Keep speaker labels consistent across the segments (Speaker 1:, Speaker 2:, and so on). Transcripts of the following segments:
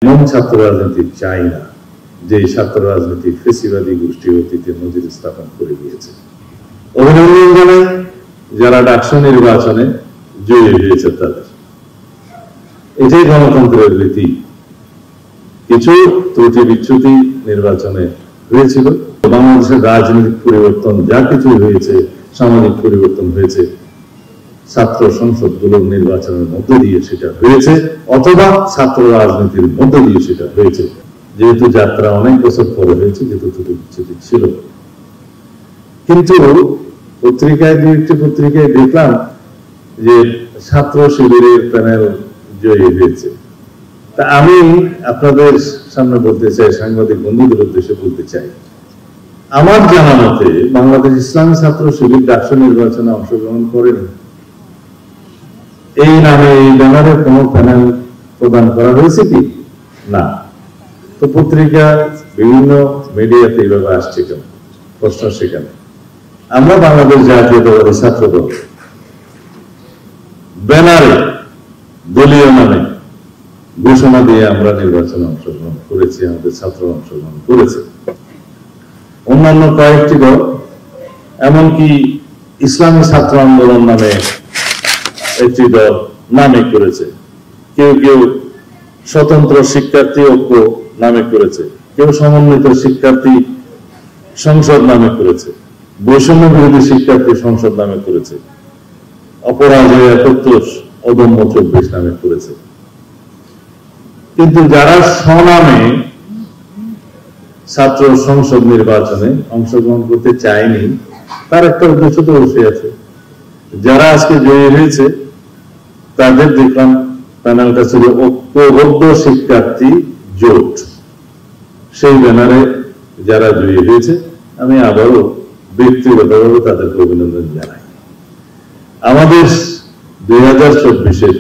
Speaker 1: এমন ছাত্র রাজনীতি চাই না যে ছাত্র রাজনীতি ফেসিবাদী গোষ্ঠী অতীতে নজির স্থাপন করে গিয়েছে। অভিনন্দন জানাই যারা ডাকসু নির্বাচনে জয়ী হয়েছে তাদের। এটাই গণতন্ত্রের রীতি। কিছু ত্রুটি বিচ্যুতি নির্বাচনে হয়েছিল। বাংলাদেশের রাজনৈতিক পরিবর্তন যা কিছু হয়েছে, সামাজিক পরিবর্তন হয়েছে, ছাত্র সংসদগুলোর নির্বাচনের মধ্য দিয়ে সেটা হয়েছে, অথবা ছাত্র রাজনীতির মধ্য দিয়ে সেটা হয়েছে। যেহেতু যাত্রা অনেক বছর পরে হয়েছে, কিন্তু ত্রুটি বিচ্যুতি ছিল। কিন্তু পত্রিকায়, দু একটি পত্রিকায় দেখলাম যে ছাত্র শিবিরের প্যানেল জয়ী হয়েছে। তা আমি আপনাদের সামনে বলতে চাই, সাংবাদিক বন্ধুদের উদ্দেশ্যে বলতে চাই, আমার জানা মতে বাংলাদেশ ইসলামী ছাত্র শিবির ডাকসু নির্বাচনে অংশগ্রহণ করেনি। এই নামে এই ব্যানারে কোন প্যানেল প্রদান করা হয়েছে কি না? তো পত্রিকা বিভিন্ন মিডিয়াতে এইভাবে আসছে কেন? প্রশ্ন সেখানে। আমরা বাংলাদেশ জাতীয়তাবাদী ছাত্র দল ব্যানারে দলীয় নামে ঘোষণা দিয়ে আমরা নির্বাচনে অংশগ্রহণ করেছি, আমাদের ছাত্র অংশগ্রহণ করেছে। অন্যান্য কয়েকটি দল, এমনকি ইসলামী ছাত্র আন্দোলন নামে একটি দল নামে করেছে, কেউ কেউ স্বতন্ত্র শিক্ষার্থী ঐক্য নামে করেছে, কেউ সমন্বিত শিক্ষার্থী সংসদ নামে করেছে, বৈষম্য বিরোধী শিক্ষার্থী সংসদ নামে করেছে, অপরাজয় ৭১, অদম্য ২৪ নামে করেছে। কিন্তু যারা স্বনামে ছাত্র সংসদ নির্বাচনে অংশগ্রহণ করতে চায়নি, তার একটা উদ্দেশ্য তো অবশ্যই আছে। যারা আজকে জয়ী হয়েছে তাদের দেখলাম প্যানেলটা ছিল ঐক্যবদ্ধ শিক্ষার্থী জোট। সেই ব্যানারে যারা জয়ী হয়েছে, আমি আবারও ব্যক্তিগতভাবে তাদেরকে অভিনন্দন জানাই। আমাদের ২০২৪-এর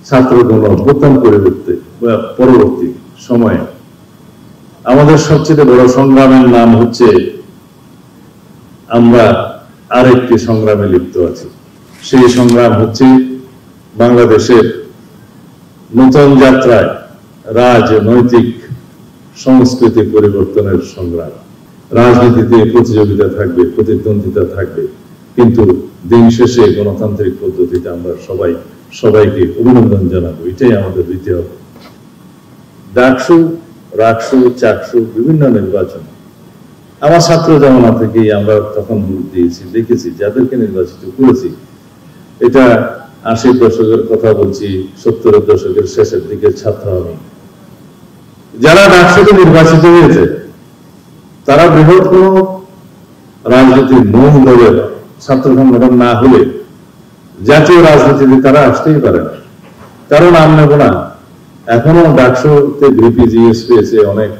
Speaker 1: ছাত্র গণ অভ্যুত্থান পরবর্তী সময়ে আমাদের সবচেয়ে বড় সংগ্রামের নাম হচ্ছে, আমরা আরেকটি সংগ্রামে লিপ্ত আছি। সেই সংগ্রাম হচ্ছে বাংলাদেশের নতুন যাত্রায় রাজনৈতিক সংস্কৃতি পরিবর্তনের সংগ্রাম। রাজনীতিতে প্রতিযোগিতা থাকবে, প্রতিদ্বন্দ্বিতা থাকবে, কিন্তু দিন শেষে গণতান্ত্রিক পদ্ধতিতে আমরা সবাইকে অভিনন্দন জানাবো। এটাই আমাদের দিতে হবে। ডাকসু, রাকসু, চাকসু বিভিন্ন নির্বাচন আমার ছাত্র জমানা থেকেই আমরা তখন ভোট দিয়েছি, দেখেছি যাদেরকে নির্বাচিত করেছি। এটা ৮০ দশকের কথা বলছি, ৭০-এর দশকের শেষের দিকে ছাত্র আমি। যারা ডাকসুতে নির্বাচিত হয়েছে তারা বৃহৎ কোন রাজনীতির মূল দলের ছাত্র সংগঠন না হলে জাতীয় রাজনীতিতে তারা আসতেই পারে না। কারণ নাম নেব না, এখনো ডাকসুতে ভিপি, জিএস পেয়েছে অনেক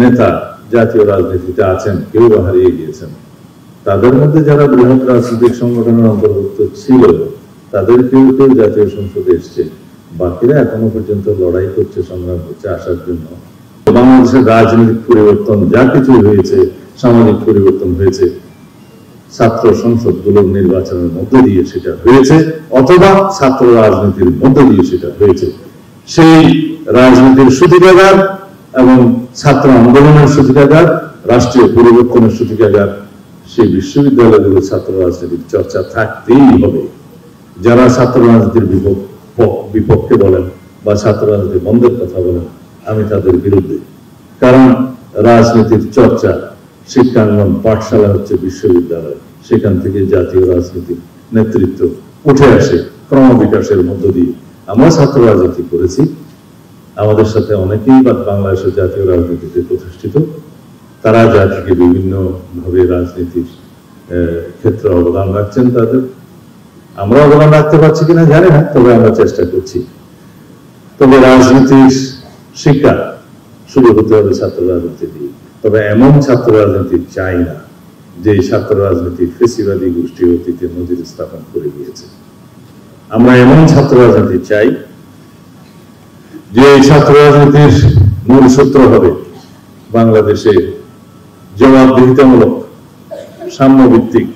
Speaker 1: নেতা জাতীয় রাজনীতিতে আছেন, কেউ হারিয়ে গিয়েছেন। তাদের মধ্যে যারা বৃহৎ রাজনৈতিক সংগঠনের অন্তর্ভুক্ত ছিল তাদের কেউ কেউ জাতীয় সংসদে এসছে, বাকিরা এখনো পর্যন্ত লড়াই করছে, সংগ্রাম করছে আসার জন্য। বাংলাদেশের রাজনৈতিক পরিবর্তন যা কিছু হয়েছে, সামাজিক পরিবর্তন হয়েছে, ছাত্র সংসদগুলোর নির্বাচনের মধ্য দিয়ে সেটা হয়েছে, অথবা ছাত্র রাজনীতির মধ্য দিয়ে সেটা হয়েছে। সেই রাজনীতির সূতিকাগার এবং ছাত্র আন্দোলনের সূতিকাগার, রাষ্ট্রীয় পরিবর্তনের সূতিকাগার, সেই বিশ্ববিদ্যালয়গুলোর ছাত্র রাজনীতির চর্চা থাকতেই হবে। যারা ছাত্র রাজনীতির বিপক্ষে বলেন বা ছাত্র রাজনীতি বন্ধের কথা বলেন, আমি তাদের বিরুদ্ধে। কারণ রাজনীতির চর্চা শিক্ষাঙ্গন, পাঠশালা হচ্ছে বিশ্ববিদ্যালয়, সেখান থেকে জাতীয় রাজনীতির নেতৃত্ব উঠে আসে ক্রমবিকাশের মধ্য দিয়ে। আমরা ছাত্র রাজনীতি করেছি, আমাদের সাথে অনেকেই বাংলাদেশের জাতীয় রাজনীতিতে প্রতিষ্ঠিত। তারা জাতিকে বিভিন্ন ভাবে রাজনীতির ক্ষেত্রে অবদান রাখছেন। তাদের আমরা অবদান রাখতে পারছি কিনা জানি না, তবে আমরা চেষ্টা করছি। তবে রাজনীতির শিক্ষা শুরু হতে হবে ছাত্র রাজনীতি দিয়ে। তবে এমন ছাত্র রাজনীতি চাই না যে ছাত্র রাজনীতি ফেসিবাদী গোষ্ঠী অতীতে নজির স্থাপন করে গিয়েছে। আমরা এমন ছাত্র রাজনীতি চাই যে এই ছাত্র রাজনীতির মূল সূত্র হবে বাংলাদেশে জবাবদিহিতামূলক, সাম্যভিত্তিক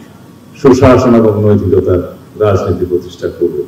Speaker 1: সুশাসন এবং নৈতিকতার রাজনীতি প্রতিষ্ঠা করবে।